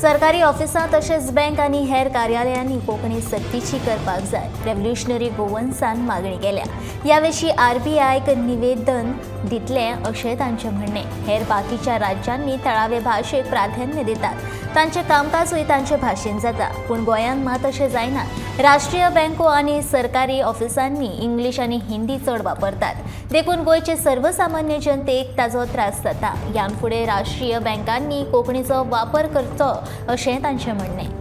सरकारी ऑफिसां तशेंच बँक आनी हेर कार्यालयांनी कोंकणी सक्तीची करपाक जाय, रेव्होल्युशनरी गोवन्सान मागणी केल्या। ह्या विशीं आरबीआयक निवेदन दितलें अशें तांचें म्हणणें। हेर बाकीच्या राज्यांनी थळावे भाशेक प्राधान्य दितात, तांचें कामकाजूय तांचे भाशेन जाता, पूण गोंयांत मात तशें जायना। राष्ट्रीय बँको आनी सरकारी ऑफिसांनी इंग्लीश आनी हिंदी चड वापरतात, देखून गोंयचे सर्वसामान्य जनतेक ताचो त्रास जाता। ह्या फुडें राष्ट्रीय बँकांनी कोंकणीचो वापर करचो अशें तांचें म्हणणें।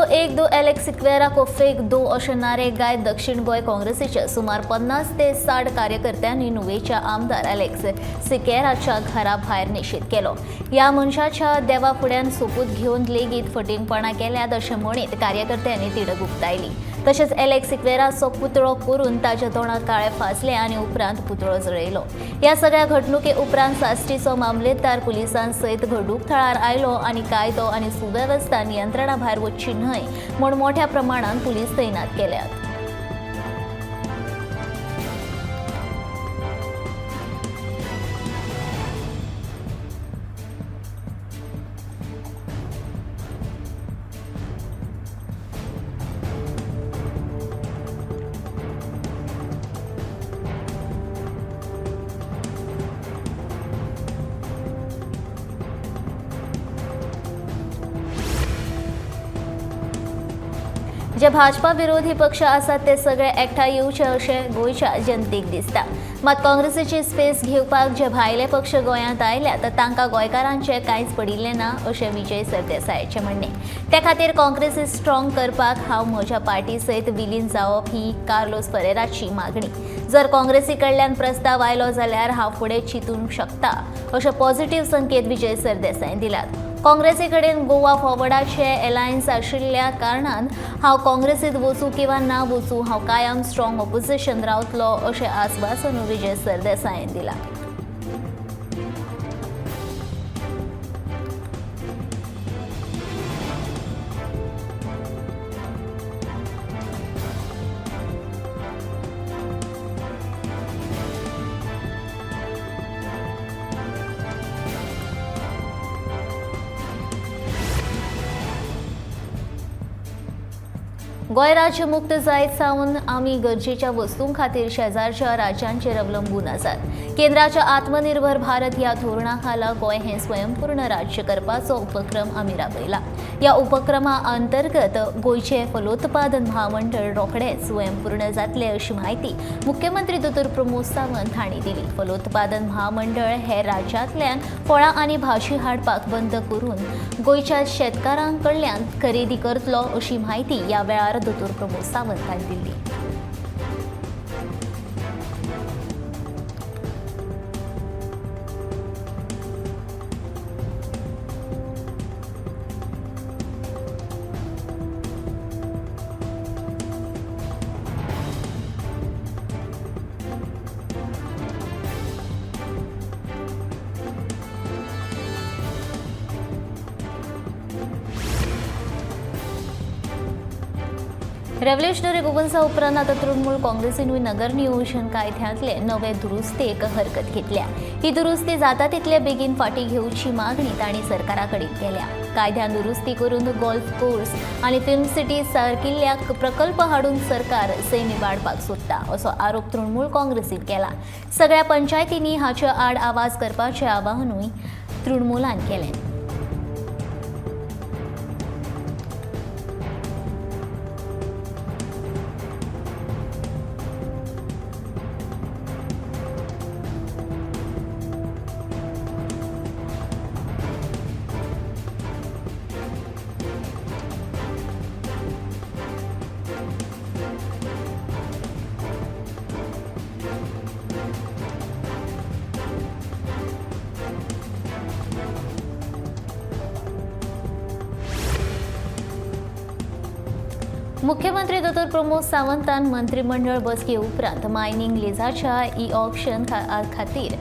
एक दो एलेक्स सिक्वेरा को फेक दो अशें नारे गायत दक्षिण गोंय काँग्रेसीच्या सुमार 50 ते 60 कार्यकर्त्यांनी नुवेच्या आमदार एलेक्स सिक्वेराच्या घरा भायर निषेध केलो। ह्या मनशाच्या देवा फुड्यान सोपूत घेवन लेगीत फटींगपणां केल्यात अशें म्हणीत कार्यकर्त्यांनी तिडक उक्तायली। तशेंच एलेक्स सिक्वेराचो पुतळो करून ताच्या तोंडाक काळे फासले आनी उपरांत पुतळो जळयलो। ह्या सगळ्या घडणुके उपरांत साश्टीचो मामलेदार पुलिसां सयत घडूक थळार आयलो आनी कायदो आनी सुवेवस्था नियंत्रणा भायर वचची न्हय म्हूण मोठ्या प्रमाणात पुलीस तैनात केल्यात। जे भाजपा विरोधी पक्ष आसात ते सगळे एकठांय येवचे अशें गोंयच्या जनतेक दिसता, मात काँग्रेसीची स्पेस घेवपाक जे भायले पक्ष गोंयांत आयल्यात तांकां गोंयकारांचें कांयच पडिल्लें ना अशें विजय सरदेसायाचें म्हणणें। ते खातीर काँग्रेसी स्ट्रॉंग करपाक हांव म्हज्या पार्टी सयत विलीन जावप ही कार्लोस परेराची मागणी। जर काँग्रेसी कडल्यान प्रस्ताव आयलो जाल्यार हांव फुडें चिंतूंक शकता अशे पॉझिटिव्ह संकेत विजय सरदेसायान दिल्यात। काँग्रेसी कडेन गोवा फॉरवर्डाचे एलायन्स आशिल्ल्या कारणान हांव काँग्रेसीत वचूं किंवा ना वचूं हांव कायम स्ट्रॉंग ऑपोजिशन रावतलो अशें आस्वासन विजय सरदेसायान दिलां। गोंय राज्य मुक्त जायत सावन आमी गरजेच्या वस्तूं खातीर शेजारच्या राज्यांचेर अवलंबून आसात। केंद्राच्या आत्मनिर्भर भारत ह्या धोरणा खाला गोंय हें स्वयंपूर्ण राज्य करपाचो उपक्रम आमी राबयला। ह्या उपक्रमा अंतर्गत गोंयचें फलोत्पादन महामंडळ रोखडेंच स्वयंपूर्ण जातलें अशी माहिती मुख्यमंत्री दोतोर प्रमोद सावंत हांणी दिली। फलोत्पादन महामंडळ हेर राज्यांतल्यान फळां आनी भाजी हाडपाक बंद करून गोंयच्या शेतकारांक कडल्यान खरेदी करतलो अशी माहिती ह्या वेळार दोतोर प्रमोद सावंत हांणी दिली। रेव्होल्युशनरी गोवन्सा उपरांत आतां तृणमूल काँग्रेसीनूय नगर नियोजन कायद्यांतले नवे दुरुस्तेक हरकत घेतल्या। ही दुरुस्ती जाता तितले बेगीन फाटीं घेवची मागणी तांणी सरकारा कडेन केल्या। कायद्यान दुरुस्ती करून गोल्फ कोर्स आनी फिल्म सिटी सारकिल्ल्या प्रकल्प हाडून सरकार सैम इबाडपाक सोदता असो आरोप तृणमूल काँग्रेसीन केला। सगळ्या पंचायतींनी हाचे आड आवाज करपाचें आवाहनूय तृणमूलान केलें। मुख्यमंत्री दोतोर प्रमोद सावंतान मंत्रिमंडळ बसके उपरांत मायनिंग लिजाच्या ई ऑक्शन खातीर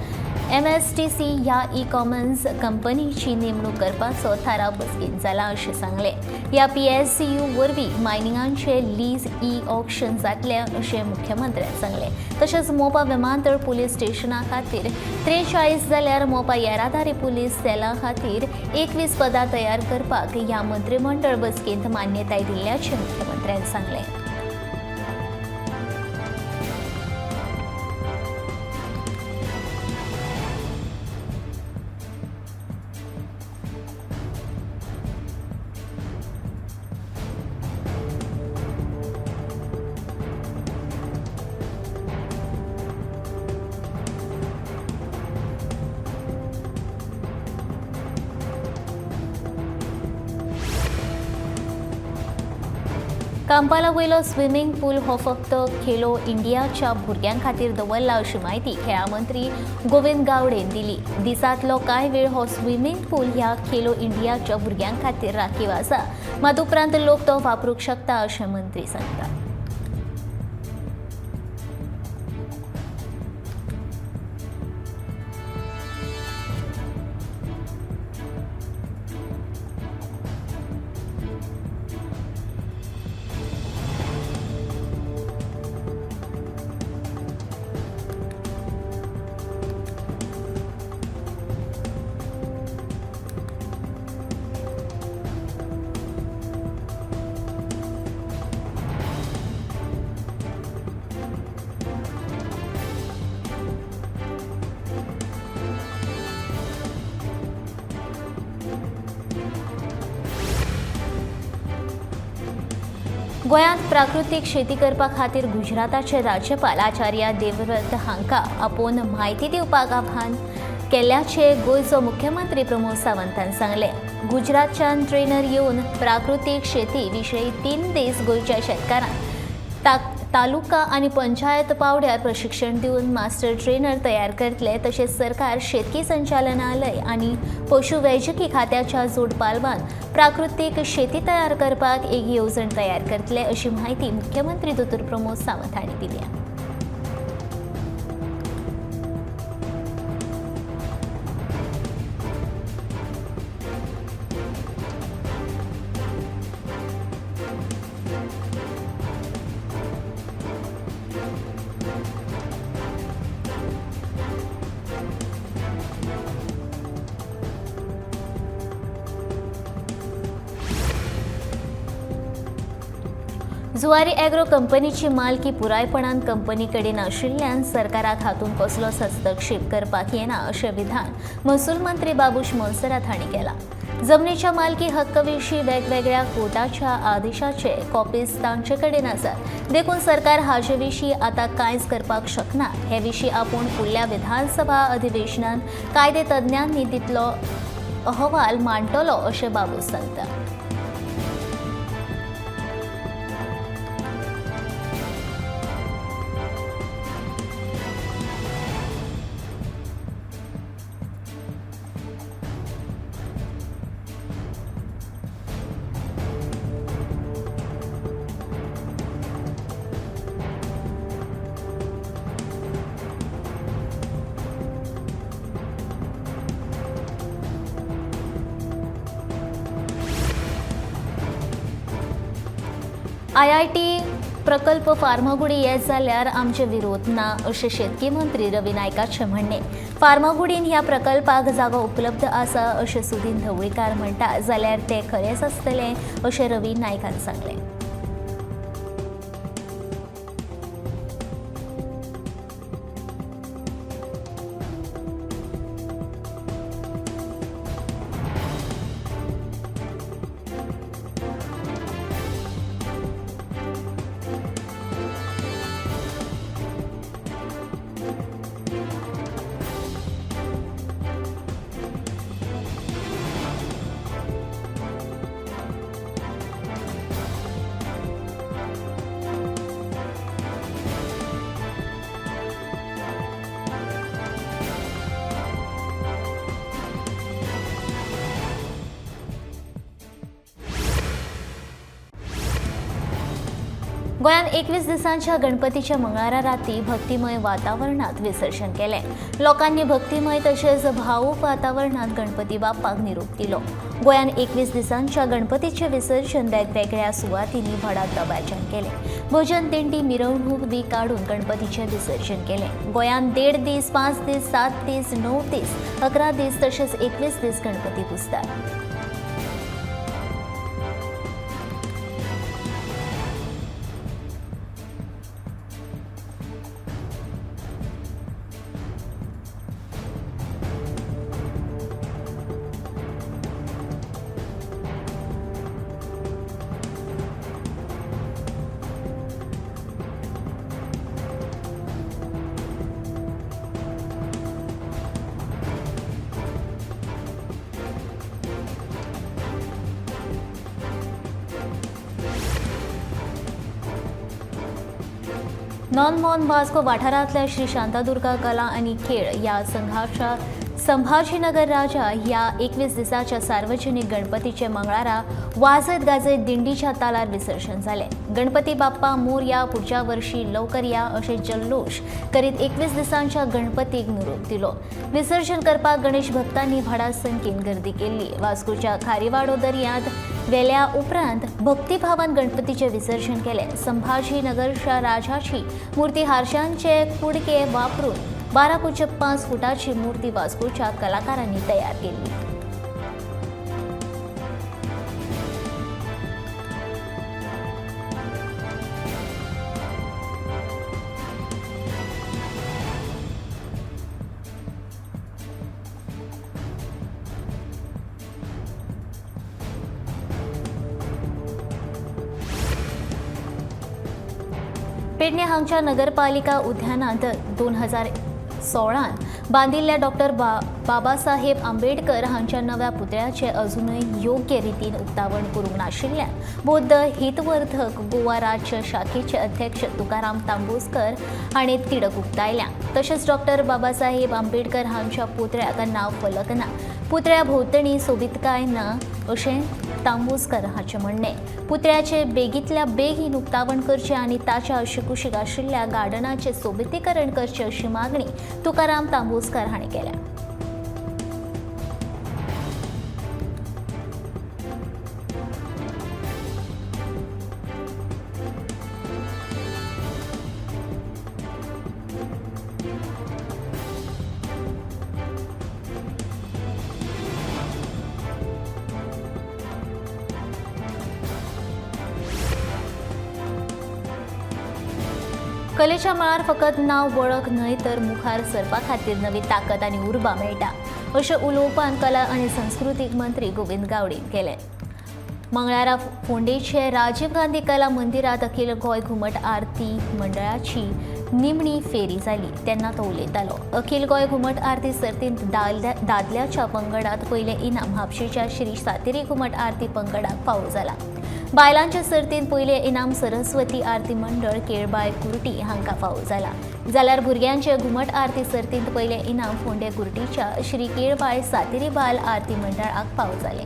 MSTC ह्या ई कॉमर्स कंपनीची नेमणूक करपाचो थाराव बसकेंत जाला अशें सांगले. ह्या PSCU वरवीं मायनिंगांचे लीज ई ऑक्शन जातले अशें मुख्यमंत्र्यान सांगले. तशेंच मोपा विमानतळ पुलीस स्टेशना खातीर 43 जाल्यार मोपा येरादारी पुलीस सेला खातीर 21 पदां तयार करपाक ह्या मंत्रिमंडळ बसकेंत मान्यताय दिल्ल्याचें मुख्यमंत्र्यान सांगले. कांपाला वयलो स्विमींग पूल हो फक्त खेलो इंडियाच्या भुरग्यां खातीर दवरला अशी माहिती खेळा मंत्री गोविंद गावडेन दिली. दिसांतलो कांय वेळ हो स्विमींग पूल ह्या खेलो इंडियाच्या भुरग्यां खातीर राखीव आसा, मात उपरांत लोक तो वापरूंक शकता अशें मंत्री सांगता. गोंयांत प्राकृतीक शेती करपा खातीर गुजराताचे राज्यपाल आचार्य देवव्रत हांकां आपोवन म्हायती दिवपाक आव्हान केल्ल्याचे गोंयचो मुख्यमंत्री प्रमोद सावंतान सांगले. गुजरातच्यान ट्रेनर येवन प्राकृतीक शेती विशयी 3 दीस गोंयच्या शेतकारांक तालुका आनी पंचायत पावड्यार प्रशिक्षण दिवन मास्टर ट्रेनर तयार करतले. तशेंच सरकार शेतकी संचालनालय आनी पशुवैजकी खात्याच्या जोड पालवान प्राकृतीक शेती तयार करपाक एक येवजण तयार करतले अशी माहिती मुख्यमंत्री दोतोर प्रमोद सावंत हांणी दिली. जुवारी एग्रो कंपनीची मालकी पुरायपणान कंपनी कडेन आशिल्ल्यान सरकाराक हातूंत कसलोच हस्तक्षेप करपाक येना अशें विधान महसूल मंत्री बाबूश मोन्सेरात हांणी केलां. जमनीच्या मालकी हक्क विशीं वेगवेगळ्या कोर्टाच्या आदेशाचे कॉपीज तांचे कडेन आसात. देखून सरकार हाचे विशीं आतां कांयच करपाक शकना. हे विशीं आपूण फुडल्या विधानसभा अधिवेशनांत कायदे तज्ञांनी दितलो अहवाल मांडटलो अशें बाबूस सांगता. IIT प्रकल्प फार्मागुडी येत जाल्यार आमचे विरोध ना अशें शेतकी मंत्री रवी नायकाचें म्हणणें. फार्मागुडीन ह्या प्रकल्पाक जागो उपलब्ध आसा अशें सुदीन ढवळीकार म्हणटा जाल्यार तें खरेंच आसतलें अशें रवी नायकान सांगलें. गोंयान 21 दिसांच्या गणपतीच्या मंगळारा राती भक्तिमय वातावरणात विसर्जन केले. लोकांनी भक्तिमय तसेच भावूक वातावरणात गणपती बाप्पाक निरोप दिलो. गोंयान 21 दिसांच्या गणपतीचे विसर्जन वेगवेगळ्या सुवातींनी व्हडा दबाज्यान केले. भजन दिंडी मिरवणूक बी काढून गणपतीचे विसर्जन केले. गोंयान 1.5 दीस, 5 दीस, 7 दीस, 9 दीस, 11 दीस तसेच 21 दीस गणपती पुजतात. नॉन वास्को वाठारांतल्या श्री शांतादुर्गा कला आनी खेळ या संघाच्या संभाजीनगर राजा ह्या 21 दिसाच्या सार्वजनिक गणपतीचे मंगळारा वाजत गाजत दिंडीच्या तालार विसर्जन जाले. गणपती बाप्पा मोरया, पुढच्या वर्षी लवकर या असे जल्लोष करीत 21 दिसांच्या गणपतीक निरोप दिलो. विसर्जन करपाक गणेश भक्तांनी व्हडा संख्येन गर्दी केली. वास्कोच्या खारीवाडो दर्यांत वेल्या उपरांत भक्तिभावान गणपतीचे विसर्जन केले. संभाजीनगरच्या राजाची मूर्ती हारशांचे कुडके वापरून 12.5 फुटाची मूर्ती वास्कोच्या कलाकारांनी तयार केली. पेडणे हांगच्या नगरपालिका उद्यानांत 2016 बांदिल्ल्या डॉक्टर बाबासाहेब आंबेडकर हांच्या नव्या पुतळ्याचे अजूनय योग्य रितीन उक्तावण करूंक नाशिल्ल्यान बौद्ध हितवर्धक गोवा राज्य शाखेचे अध्यक्ष तुकाराम तांबोस्कर हांणी तिडक उक्तायल्या. तशेंच डॉक्टर बाबासाहेब आंबेडकर हांच्या पुतळ्याक नांव फलक ना, पुतळ्या भोंवतणी सोबितकाय ना अशें तांबोस्कर हांचें म्हणणें. पुतळ्याचे बेगींतल्या बेगीन उक्तावण करचे आनी ताच्या अशकुशीक आशिल्ल्या गार्डनाचे सोबितीकरण करचे अशी मागणी तुकाराम तांबोस्कर हांणी केल्या. कलेच्या मळार फकत नांव वळख न्हय तर मुखार सरपा खातीर नवी ताकद आनी उर्बा मेळटा अशें उलोवपान कला आनी संस्कृतीक मंत्री गोविंद गावडे केलें. मंगळारा फोंडेचे राजीव गांधी कला मंदिरांत अखिल गोंय घुमट आरती मंडळाची निमणी फेरी जाली तेन्ना तो उलयतालो. अखिल गोंय घुमट आरती सर्तींत दादल्याच्या पंगडांत पयलें इनाम म्हापशेच्या श्री सातेरी घुमट आरती पंगडाक फावो जाला. बायलांच्या सर्तींत पयलें इनाम सरस्वती आरती मंडळ केळबाय कुर्टी हांकां फावो जाला. जाल्यार भुरग्यांचे घुमट आरती सर्तींत पयलें इनाम फोंडे कुर्टीच्या श्री केळबाय सातेरी बाल आरती मंडळाक फावो जालें.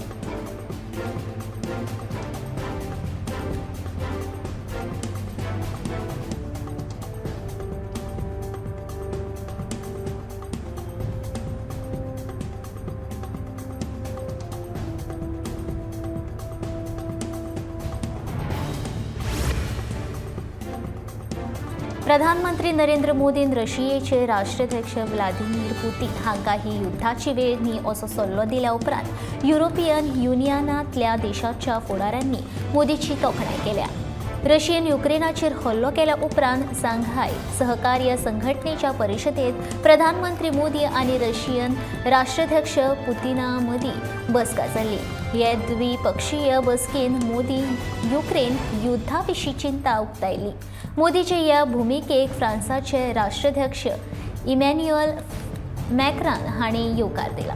प्रधानमंत्री नरेंद्र मोदीन रशियेचे राष्ट्राध्यक्ष व्लादिमीर पुतीन हांकां ही युद्धाची वेळ न्ही असो सल्लो दिल्या उपरांत युरोपियन युनियनांतल्या देशांच्या फुडाऱ्यांनी मोदीची तोखणाय केल्या. रशियन युक्रेनाचेर हल्लो केल्या उपरांत सांघाय सहकार्य संघटनेच्या परिशदेंत प्रधानमंत्री मोदी आनी रशियन राष्ट्राध्यक्ष पुतिना मदीं बसका जाल्ली. हे द्विपक्षीय बसकेन मोदी युक्रेन युद्धा विशीं चिंता उक्तायली. मोदीचे ह्या भुमिकेक फ्रांसाचे राष्ट्राध्यक्ष इमॅन्युएल मॅक्रान हांणी येवकार दिला.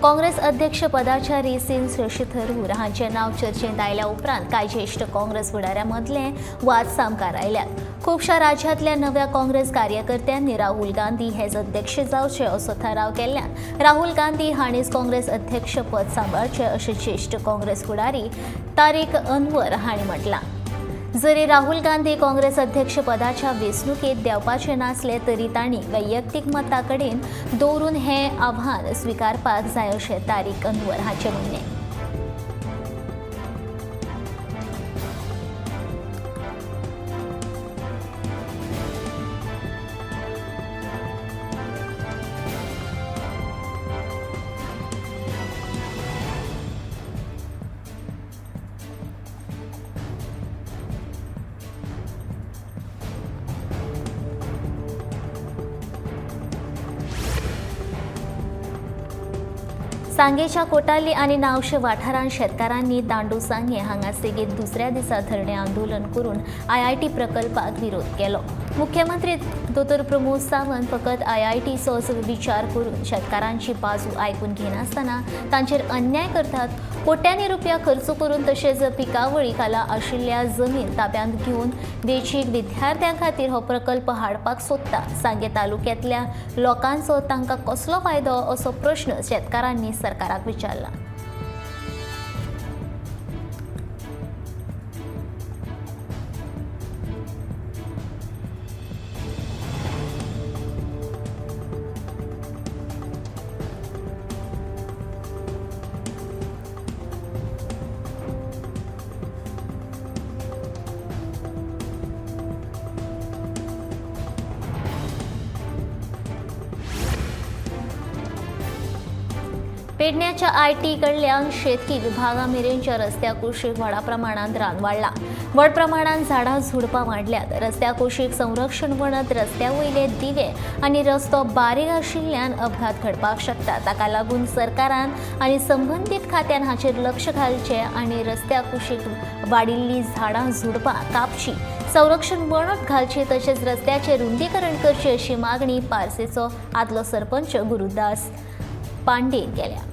काँग्रेस अध्यक्षपदाच्या रेसीन शशी थरूर हांचे नाव चर्चेंत आयल्या उपरांत कांय ज्येश्ठ काँग्रेस फुडाऱ्यां वाद सामकार आयल्यात. खुबशा राज्यांतल्या नव्या काँग्रेस कार्यकर्त्यांनी राहुल गांधी हेच अध्यक्ष जावचे असो थाराव केल्ल्यान राहुल गांधी हांणीच काँग्रेस अध्यक्षपद सांबाळचें अशें ज्येश्ठ काँग्रेस फुडारी तारीक अनवर हांणी म्हटलां. जरी राहुल गांधी काँग्रेस अध्यक्षपदाच्या वेंचणुकेंत देंवपाचे नासले तरी तांणी वैयक्तीक मतां कडेन दवरून हें आव्हान स्विकारपाक जाय अशें तारीक अनवर हांचें म्हणणें. सांगेच्या कोटाली आनी नावशे वाठारांत शेतकारांनी दांडूसांगे हांगा सेगीत दुसऱ्या दिसा धरणे आंदोलन करून IIT प्रकल्पाक विरोध केलो. मुख्यमंत्री दोतोर प्रमोद सावंत फकत IITचोच विचार करून शेतकारांची बाजू आयकून घेनासतना तांचेर अन्याय करतात. कोट्यांनी रुपया खर्च करून तशेंच पिकावळी खाला आशिल्ल्या जमीन ताब्यांत घेवन वेंचीक विद्यार्थ्यां खातीर हो प्रकल्प हाडपाक सोदता. सांगे तालुक्यांतल्या लोकांचो तांकां कसलो फायदो असो प्रश्न शेतकारांनी सरकाराक विचारला. पेडण्याच्या IT कडल्यान शेतकी विभागा मेरेनच्या रस्त्या कुशीक व्हडा प्रमाणांत रान वाडला. व्हड प्रमाणांत झाडां झुडपां वाडल्यात. रस्त्या कुशीक संरक्षण वणत रस्त्या वयले दिवे आनी रस्तो बारीक आशिल्ल्यान अपघात घडपाक शकता. ताका लागून सरकारान आनी संबंदीत खात्यान हाचेर लक्ष घालचें आनी रस्त्या कुशीक वाडिल्लीं झाडां झुडपां कापची, संरक्षण वणट घालची तशेंच रस्त्याचें रुंदीकरण करचें अशी मागणी पारसेचो आदलो सरपंच गुरुदास पांडेन केल्या.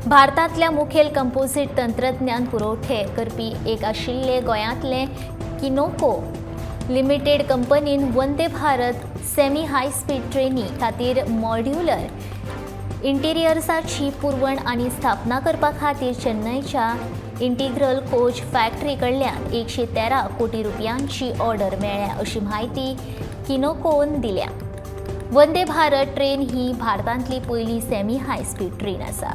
भारतांतल्या मुखेल कंपोझिट तंत्रज्ञान पुरवठे करपी एक आशिल्ले गोंयांतले किनोको लिमिटेड कंपनीन Vande Bharat semi high speed trainee खातीर मॉड्युलर इंटिरियर्साची पुरवण आनी स्थापना करपा खातीर चेन्नईच्या इंटिग्रल कोच फॅक्टरी कडल्यान 113 कोटी रुपयांची ऑर्डर मेळ्ळ्या अशी म्हायती किनोकोन दिल्या. वंदे भारत ट्रेन ही भारतांतली पयली सेमी हाय स्पीड ट्रेन आसा.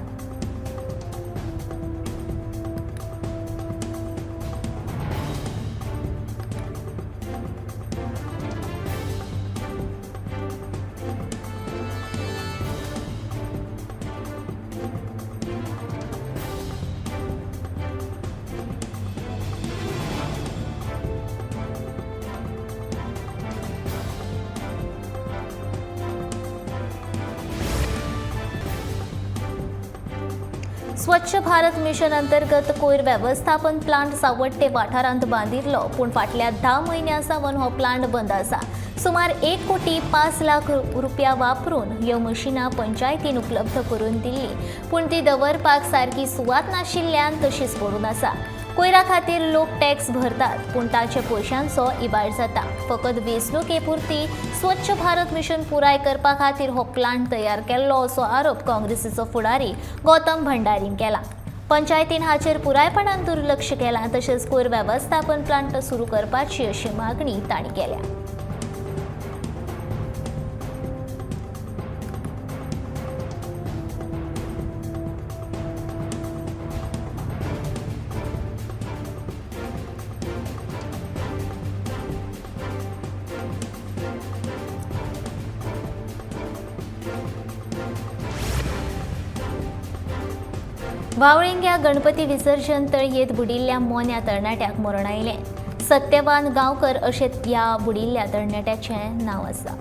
स्वच्छ भारत मिशन अंतर्गत कोयर वेवस्थापन प्लांट सावड्डे वाठारांत बांदिल्लो पूण फाटल्या 10 म्हयन्यां सावन हो प्लांट बंद आसा. सुमार 1 कोटी 5 लाख रुपया वापरून ह्यो मशिनां पंचायतीन उपलब्ध करून दिल्ली पूण ती दवरपाक सारकी सुवात नाशिल्ल्यान तशीच पडून आसा. कोयरा खातीर लोक टॅक्स भरतात पूण तांचे पयशांचो इबाड जाता. फकत वेंचणुके पुरती स्वच्छ भारत मिशन पुराय करपा खातीर हो प्लांट तयार केल्लो असो आरोप काँग्रेसीचो फुडारी गौतम भंडारीन केला. पंचायतीन हाचेर पुरायपणान दुर्लक्ष केलां तशेंच कोयर वेवस्थापन प्लांट सुरू करपाची अशी मागणी तांणी केल्या. वावळिंग्या गणपती विसर्जन तळयेत बुडिल्ल्या मोन्या तरणाट्याक मरण आयलें. सत्यवान गांवकर अशें ह्या बुडिल्ल्या तरणाट्याचें नांव आसा.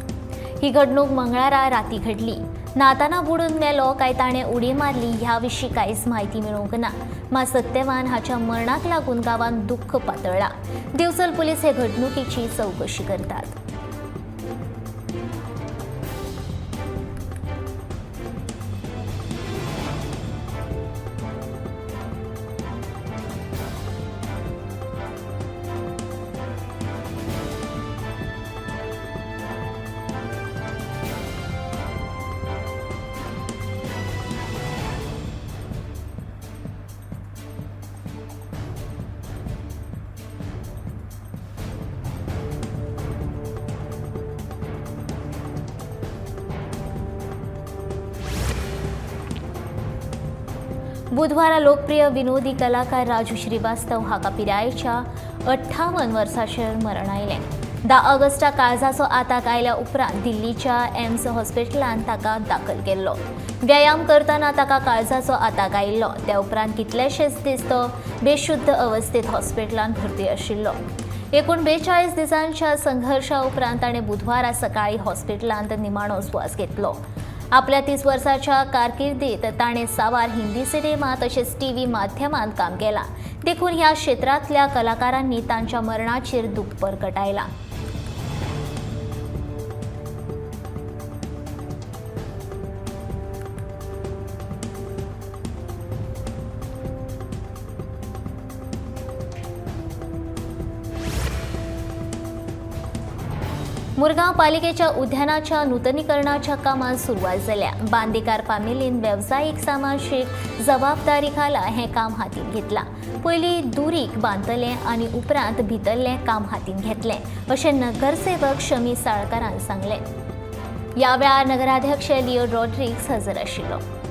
ही घडणूक मंगळारा राती घडली. नाताना बुडून मेलो काय ताणें उडी मारली ह्या विशीं कांयच म्हायती मेळूंक ना. मात सत्यवान हाच्या मरणाक लागून गांवांत दुख्ख पातळ्ळां. दिवचल पुलीस हे घडणुकेची चवकशी करतात. बुधवारा लोकप्रिय विनोदी कलाकार राजू श्रीवास्तव हाका पिरायेच्या 58 वर्सांचेर मरण आयलें. 10 ऑगस्टाक काळजाचो आताक आयल्या उपरांत दिल्लीच्या एम्स हॉस्पिटलांत ताका दाखल केल्लो. व्यायाम करतना ताका काळजाचो आताक आयिल्लो. त्या उपरांत कितलेशेच दीस तो बेशुद्ध अवस्थेत हॉस्पिटलांत भरती आशिल्लो. एकूण 42 दिसांच्या संघर्शा उपरांत ताणें बुधवारा सकाळीं हॉस्पिटलांत निमाणो स्वास घेतलो. आपल्या 30 वर्सांच्या कारकिर्दीत ताणें सावार हिंदी सिनेमा तशेंच टीव्ही माध्यमांत काम केलां. देखून ह्या क्षेत्रांतल्या कलाकारांनी तांच्या मरणाचेर दुख्ख परगटायलां. मुरगांव पालिकेच्या उद्यानाच्या नूतनीकरणाच्या कामात सुरवात जाल्या. बांदेकार फामिलीन वेवसायीक सामाजीक जबाबदारी खाला हें काम हातीन घेतलां. पयलीं दुरीक बांदतलें आनी उपरांत भितरलें काम हातीन घेतलें अशें नगरसेवक शमी साळकारान सांगलें. ह्या वेळार नगराध्यक्ष लिओ रॉड्रिग्स हजर आशिल्लो.